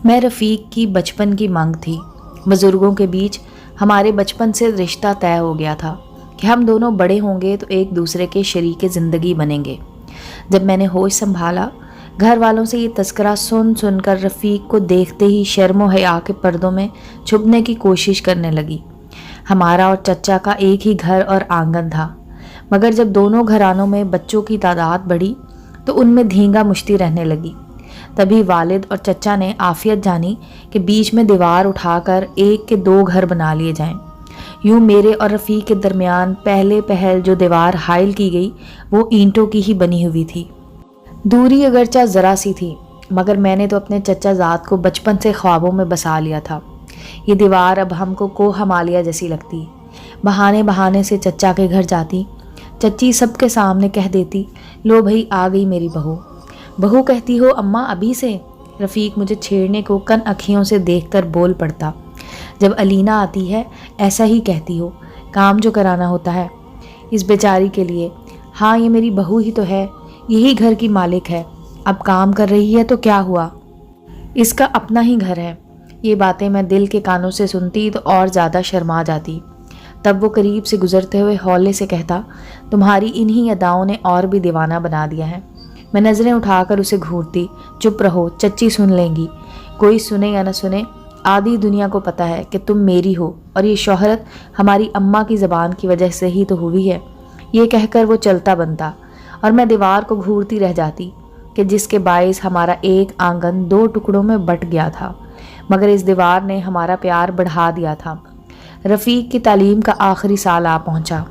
मैं रफ़ीक की बचपन की मांग थी। बुज़ुर्गों के बीच हमारे बचपन से रिश्ता तय हो गया था कि हम दोनों बड़े होंगे तो एक दूसरे के शरीके ज़िंदगी बनेंगे। जब मैंने होश संभाला, घर वालों से ये तस्करा सुन सुनकर रफ़ीक को देखते ही शर्म व हया के पर्दों में छुपने की कोशिश करने लगी। हमारा और चचा का एक ही घर और आंगन था, मगर जब दोनों घरानों में बच्चों की तादाद बढ़ी तो उनमें धींगा मुश्ती रहने लगी। तभी वालिद और चचा ने आफियत जानी कि बीच में दीवार उठाकर एक के दो घर बना लिए जाएं। यूं मेरे और रफ़ीक के दरमियान पहले पहल जो दीवार हाइल की गई वो ईंटों की ही बनी हुई थी। दूरी अगरचा ज़रा सी थी, मगर मैंने तो अपने चचा ज़ात को बचपन से ख्वाबों में बसा लिया था। ये दीवार अब हमको कोह मालिया जैसी लगती। बहाने बहाने से चचा के घर जाती, चच्ची सबके सामने कह देती, लो भाई आ गई मेरी बहू। बहू कहती हो अम्मा अभी से? रफ़ीक मुझे छेड़ने को कन अखियों से देखकर बोल पड़ता, जब अलीना आती है ऐसा ही कहती हो, काम जो कराना होता है इस बेचारी के लिए। हाँ ये मेरी बहू ही तो है, यही घर की मालिक है, अब काम कर रही है तो क्या हुआ, इसका अपना ही घर है। ये बातें मैं दिल के कानों से सुनती तो और ज़्यादा शर्मा जाती। तब वो करीब से गुजरते हुए हौले से कहता, तुम्हारी इन्हीं अदाओं ने और भी दीवाना बना दिया है। मैं नज़रें उठाकर उसे घूरती, चुप रहो चच्ची सुन लेंगी। कोई सुने या न सुने, आधी दुनिया को पता है कि तुम मेरी हो और ये शोहरत हमारी अम्मा की ज़बान की वजह से ही तो हुई है। ये कहकर वो चलता बनता और मैं दीवार को घूरती रह जाती कि जिसके बाइस हमारा एक आंगन दो टुकड़ों में बट गया था, मगर इस दीवार ने हमारा प्यार बढ़ा दिया था। रफ़ीक की तालीम का आखिरी साल आ पहुंचा।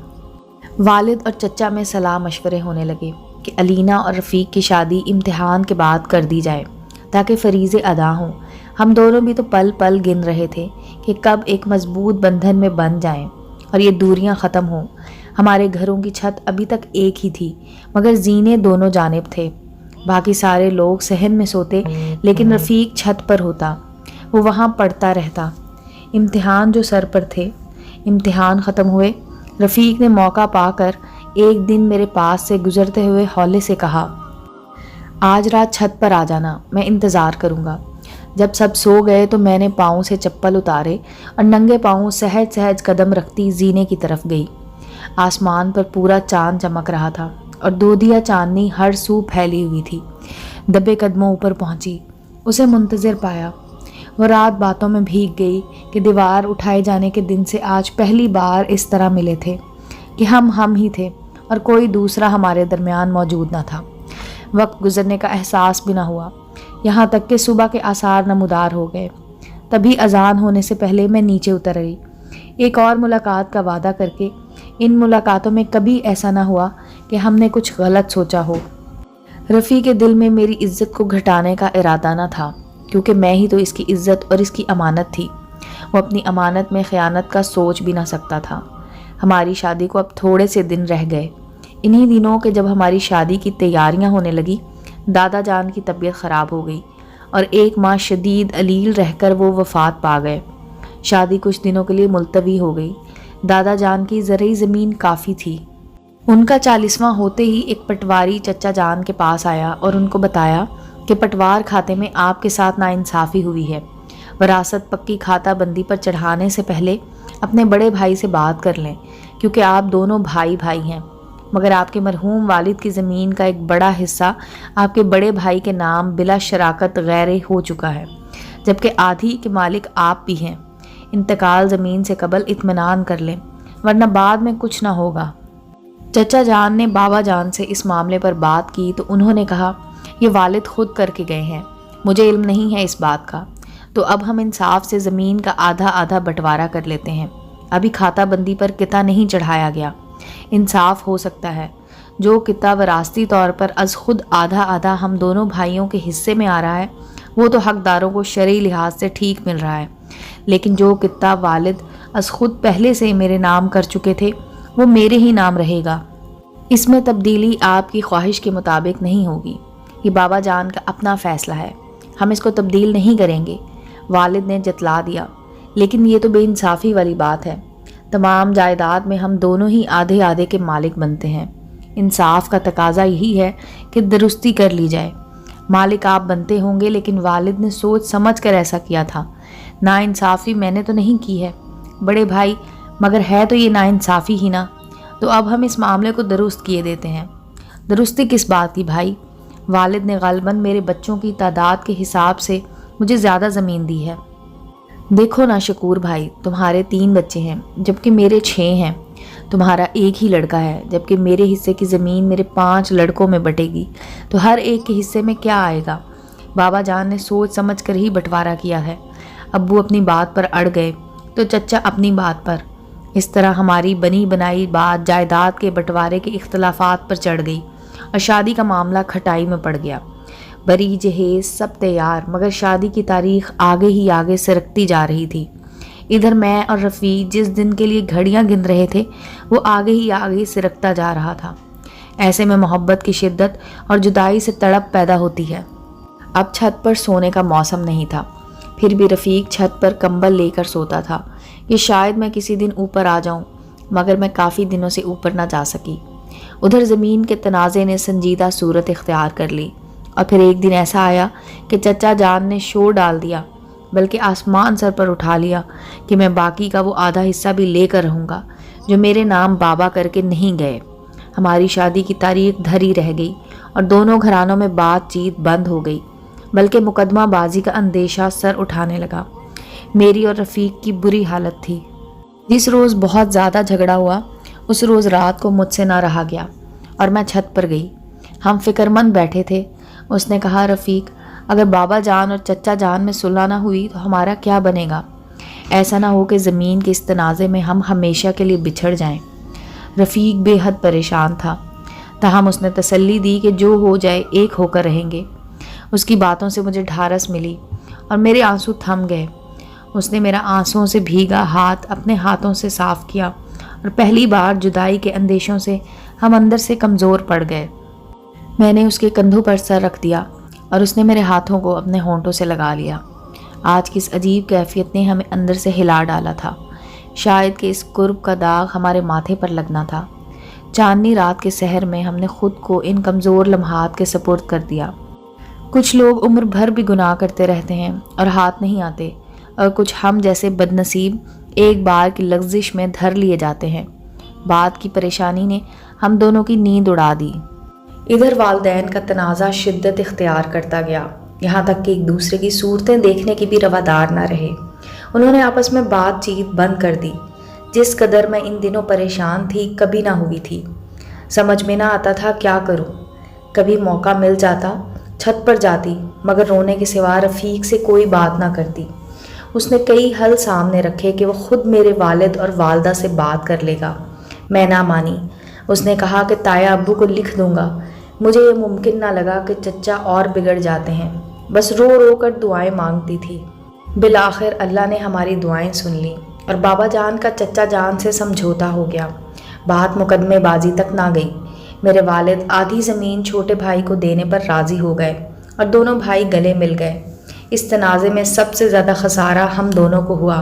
वालिद और चचा में सलाह मशवरे होने लगे कि अलीना और रफ़ीक की शादी इम्तिहान के बाद कर दी जाए ताकि फरीज़े अदा हों। हम दोनों भी तो पल पल गिन रहे थे कि कब एक मजबूत बंधन में बन जाएं और ये दूरियां ख़त्म हों। हमारे घरों की छत अभी तक एक ही थी, मगर जीने दोनों जानिब थे। बाकी सारे लोग सहन में सोते, लेकिन रफ़ीक छत पर होता, वो वहाँ पढ़ता रहता। इम्तिहान जो सर पर थे, इम्तिहान ख़त्म हुए। रफ़ीक ने मौका पाकर एक दिन मेरे पास से गुजरते हुए हौले से कहा, आज रात छत पर आ जाना, मैं इंतज़ार करूँगा। जब सब सो गए तो मैंने पाँव से चप्पल उतारे और नंगे पाँव सहज सहज कदम रखती जीने की तरफ गई। आसमान पर पूरा चांद चमक रहा था और दूधिया चांदनी हर सू फैली हुई थी। दबे कदमों ऊपर पहुंची, उसे मुंतज़िर पाया। वो रात बातों में भीग गई कि दीवार उठाए जाने के दिन से आज पहली बार इस तरह मिले थे कि हम ही थे और कोई दूसरा हमारे दरमियान मौजूद न था। वक्त गुजरने का एहसास भी न हुआ, यहाँ तक कि सुबह के आसार नमूदार हो गए। तभी अजान होने से पहले मैं नीचे उतर गई, एक और मुलाकात का वादा करके। इन मुलाकातों में कभी ऐसा ना हुआ कि हमने कुछ गलत सोचा हो। रफ़ी के दिल में मेरी इज्जत को घटाने का इरादा न था, क्योंकि मैं ही तो इसकी इज्जत और इसकी अमानत थी। वो अपनी अमानत में ख़यानत का सोच भी ना सकता था। हमारी शादी को अब थोड़े से दिन रह गए। इन्हीं दिनों के जब हमारी शादी की तैयारियां होने लगी, दादा जान की तबीयत ख़राब हो गई और एक माह शदीद अलील रहकर वो वफ़ात पा गए। शादी कुछ दिनों के लिए मुलतवी हो गई। दादा जान की ज़रई ज़मीन काफ़ी थी। उनका 40वां होते ही एक पटवारी चचा जान के पास आया और उनको बताया कि पटवार खाते में आपके साथ नाइंसाफ़ी हुई है। वरासत पक्की खाता बंदी पर चढ़ाने से पहले अपने बड़े भाई से बात कर लें, क्योंकि आप दोनों भाई भाई हैं। मगर आपके मरहूम वालिद की ज़मीन का एक बड़ा हिस्सा आपके बड़े भाई के नाम बिला शराकत गैर हो चुका है, जबकि आधी के मालिक आप भी हैं। इंतकाल ज़मीन से कबल इत्मीनान कर लें, वरना बाद में कुछ ना होगा। चचा जान ने बाबा जान से इस मामले पर बात की तो उन्होंने कहा, ये वालिद खुद करके गए हैं, मुझे इल्म नहीं है इस बात का। तो अब हम इंसाफ से ज़मीन का आधा आधा बंटवारा कर लेते हैं। अभी खाता बंदी पर किता नहीं चढ़ाया गया, इंसाफ हो सकता है। जो किता वरासती तौर पर अज खुद आधा आधा हम दोनों भाइयों के हिस्से में आ रहा है, वो तो हकदारों को शरई लिहाज से ठीक मिल रहा है। लेकिन जो किता वालिद अज खुद पहले से मेरे नाम कर चुके थे, वो मेरे ही नाम रहेगा। इसमें तब्दीली आपकी ख्वाहिश के मुताबिक नहीं होगी। ये बाबा जान का अपना फ़ैसला है, हम इसको तब्दील नहीं करेंगे। वालिद ने जतला दिया, लेकिन ये तो बेइंसाफ़ी वाली बात है। तमाम जायदाद में हम दोनों ही आधे आधे के मालिक बनते हैं। इंसाफ का तकाजा यही है कि दुरुस्ती कर ली जाए। मालिक आप बनते होंगे, लेकिन वालिद ने सोच समझ कर ऐसा किया था। नाइंसाफ़ी मैंने तो नहीं की है बड़े भाई, मगर है तो ये नाइंसाफ़ी ही ना। तो अब हम इस मामले को दुरुस्त किए देते हैं। दुरुस्ती किस बात की भाई? वालिद ने ग़ालिबन मेरे बच्चों की तादाद के हिसाब से मुझे ज़्यादा ज़मीन दी है। देखो ना शकूर भाई, तुम्हारे 3 बच्चे हैं जबकि मेरे 6 हैं। तुम्हारा एक ही लड़का है जबकि मेरे हिस्से की ज़मीन मेरे 5 लड़कों में बटेगी, तो हर एक के हिस्से में क्या आएगा? बाबा जान ने सोच समझ कर ही बंटवारा किया है। अब्बू अपनी बात पर अड़ गए तो चचा अपनी बात पर। इस तरह हमारी बनी बनाई बात जायदाद के बंटवारे के इख्तलाफात पर चढ़ गई और शादी का मामला खटाई में पड़ गया। बरी जहेज सब तैयार, मगर शादी की तारीख आगे ही आगे सरकती जा रही थी। इधर मैं और रफ़ीक जिस दिन के लिए घड़ियां गिन रहे थे, वो आगे ही आगे सिरकता जा रहा था। ऐसे में मोहब्बत की शिद्दत और जुदाई से तड़प पैदा होती है। अब छत पर सोने का मौसम नहीं था, फिर भी रफ़ीक छत पर कंबल लेकर सोता था कि शायद मैं किसी दिन ऊपर आ जाऊं, मगर मैं काफ़ी दिनों से ऊपर ना जा सकी। उधर ज़मीन के तनाज़े ने संजीदा सूरत इख्तियार कर ली और फिर एक दिन ऐसा आया कि चचा जान ने शोर डाल दिया, बल्कि आसमान सर पर उठा लिया कि मैं बाकी का वो आधा हिस्सा भी लेकर रहूँगा जो मेरे नाम बाबा करके नहीं गए। हमारी शादी की तारीख धरी रह गई और दोनों घरानों में बातचीत बंद हो गई, बल्कि मुकदमाबाजी का अंदेशा सर उठाने लगा। मेरी और रफ़ीक की बुरी हालत थी। जिस रोज़ बहुत ज़्यादा झगड़ा हुआ, उस रोज़ रात को मुझसे ना रहा गया और मैं छत पर गई। हम फ़िक्रमंद बैठे थे। उसने कहा, रफ़ीक, अगर बाबा जान और चचा जान में सुलह ना हुई तो हमारा क्या बनेगा? ऐसा ना हो कि ज़मीन के इस तनाज़े में हम हमेशा के लिए बिछड़ जाएं। रफ़ीक बेहद परेशान था, ताहम उसने तसल्ली दी कि जो हो जाए एक होकर रहेंगे। उसकी बातों से मुझे ढारस मिली और मेरे आंसू थम गए। उसने मेरा आंसुओं से भीगा हाथ अपने हाथों से साफ़ किया और पहली बार जुदाई के अंदेशों से हम अंदर से कमज़ोर पड़ गए। मैंने उसके कंधों पर सर रख दिया और उसने मेरे हाथों को अपने होंठों से लगा लिया। आज की इस अजीब कैफियत ने हमें अंदर से हिला डाला था। शायद कि इस कुर्ब का दाग हमारे माथे पर लगना था। चांदनी रात के सहर में हमने खुद को इन कमज़ोर लम्हात के सपुर्द कर दिया। कुछ लोग उम्र भर भी गुनाह करते रहते हैं और हाथ नहीं आते, और कुछ हम जैसे बदनसीब एक बार की लग़्ज़िश में धर लिए जाते हैं। बात की परेशानी ने हम दोनों की नींद उड़ा दी। इधर वालदैन का तनाज़ा शिद्दत इख्तियार करता गया, यहाँ तक कि एक दूसरे की सूरतें देखने की भी रवादार न रहे। उन्होंने आपस में बातचीत बंद कर दी। जिस कदर मैं इन दिनों परेशान थी कभी ना हुई थी। समझ में ना आता था क्या करूं। कभी मौका मिल जाता छत पर जाती, मगर रोने के सिवा रफ़ीक से कोई बात ना करती। उसने कई हल सामने रखे कि वो खुद मेरे वालिद और वालदा से बात कर लेगा। मैं ना मानी। उसने कहा कि ताया अब्बू को लिख दूंगा। मुझे ये मुमकिन ना लगा कि चचा और बिगड़ जाते हैं। बस रो रो कर दुआएं मांगती थी। बिलाखिर अल्लाह ने हमारी दुआएं सुन ली और बाबा जान का चचा जान से समझौता हो गया। बात मुकदमेबाजी तक ना गई। मेरे वालिद आधी ज़मीन छोटे भाई को देने पर राज़ी हो गए और दोनों भाई गले मिल गए। इस तनाज़े में सबसे ज़्यादा खसारा हम दोनों को हुआ।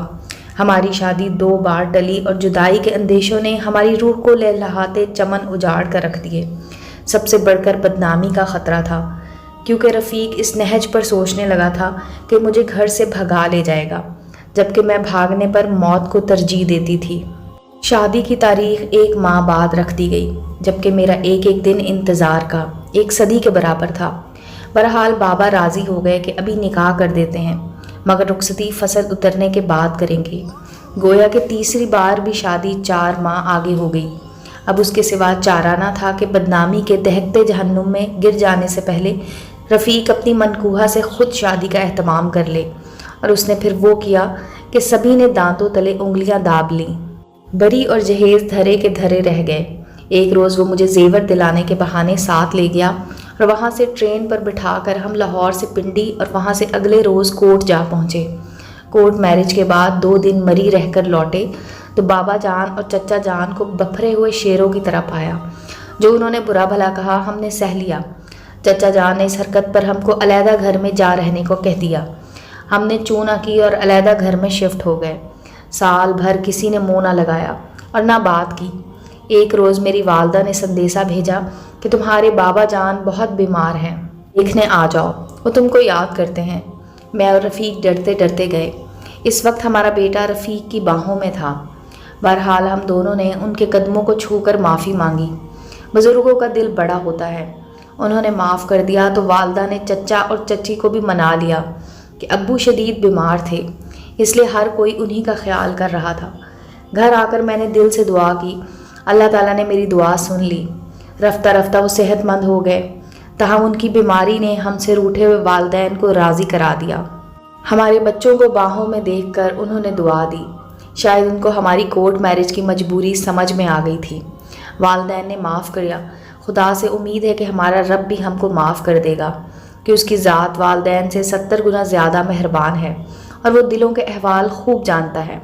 हमारी शादी 2 बार टली और जुदाई के अंदेशों ने हमारी रूह को लहलहाते चमन उजाड़ कर रख दिए। सबसे बढ़कर बदनामी का ख़तरा था, क्योंकि रफ़ीक इस नहज पर सोचने लगा था कि मुझे घर से भगा ले जाएगा, जबकि मैं भागने पर मौत को तरजीह देती थी। शादी की तारीख 1 माह बाद रख दी गई, जबकि मेरा एक एक दिन इंतज़ार का 1 सदी के बराबर था। बहरहाल बाबा राज़ी हो गए कि अभी निकाह कर देते हैं, मगर रुखसती फसल उतरने के बाद करेंगे। गोया कि तीसरी बार भी शादी 4 माह आगे हो गई। अब उसके सिवा चारा ना था कि बदनामी के दहकते जहन्नुम में गिर जाने से पहले रफ़ीक अपनी मनकूहा से ख़ुद शादी का एहतमाम कर ले। और उसने फिर वो किया कि सभी ने दांतों तले उंगलियां दाब लीं। बरी और जहेज़ धरे के धरे रह गए। एक रोज़ वो मुझे जेवर दिलाने के बहाने साथ ले गया और वहाँ से ट्रेन पर बिठाकर हम लाहौर से पिंडी और वहाँ से अगले रोज़ कोर्ट जा पहुँचे। कोर्ट मैरिज के बाद 2 दिन मरी रहकर लौटे तो बाबा जान और चचा जान को बफरे हुए शेरों की तरह पाया। जो उन्होंने बुरा भला कहा हमने सह लिया। चचा जान ने इस हरकत पर हमको अलहदा घर में जा रहने को कह दिया। हमने चूना की और अलहदा घर में शिफ्ट हो गए। साल भर किसी ने मुँह ना लगाया और ना बात की। एक रोज़ मेरी वालदा ने संदेशा भेजा कि तुम्हारे बाबा जान बहुत बीमार हैं। دیکھنے آ جاؤ، وہ تم کو یاد کرتے ہیں۔ میں اور رفیق ڈرتے ڈرتے گئے۔ اس وقت ہمارا بیٹا رفیق کی باہوں میں تھا۔ بہرحال ہم دونوں نے ان کے قدموں کو چھو کر معافی مانگی۔ بزرگوں کا دل بڑا ہوتا ہے۔ انہوں نے معاف کر دیا تو والدہ نے چچا اور چچی کو بھی منا لیا کہ ابو شدید بیمار تھے، اس لیے ہر کوئی انہی کا خیال کر رہا تھا۔ گھر آ کر میں نے دل سے دعا کی۔ اللہ تعالیٰ نے میری دعا سن لی۔ رفتہ رفتہ وہ صحت مند ہو گئے، تاہم ان کی بیماری نے ہم سے روٹھے ہوئے والدین کو راضی کرا دیا۔ ہمارے بچوں کو باہوں میں دیکھ کر انہوں نے دعا دی۔ شاید ان کو ہماری کورٹ میرج کی مجبوری سمجھ میں آ گئی تھی۔ والدین نے معاف کیا۔ خدا سے امید ہے کہ ہمارا رب بھی ہم کو معاف کر دے گا، کہ اس کی ذات والدین سے 70 گنا زیادہ مہربان ہے اور وہ دلوں کے احوال خوب جانتا ہے۔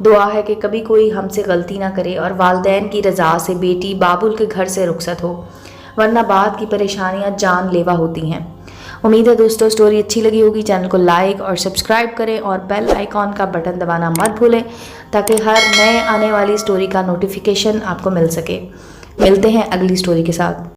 دعا ہے کہ کبھی کوئی ہم سے غلطی نہ کرے اور والدین کی رضا سے بیٹی بابل کے گھر سے رخصت ہو، ورنہ بعد کی پریشانیاں جان لیوا ہوتی ہیں۔ امید ہے دوستو سٹوری اچھی لگی ہوگی۔ چینل کو لائک اور سبسکرائب کریں اور بیل آئیکن کا بٹن دبانا مت بھولیں تاکہ ہر نئے آنے والی سٹوری کا نوٹیفیکیشن آپ کو مل سکے۔ ملتے ہیں اگلی سٹوری کے ساتھ۔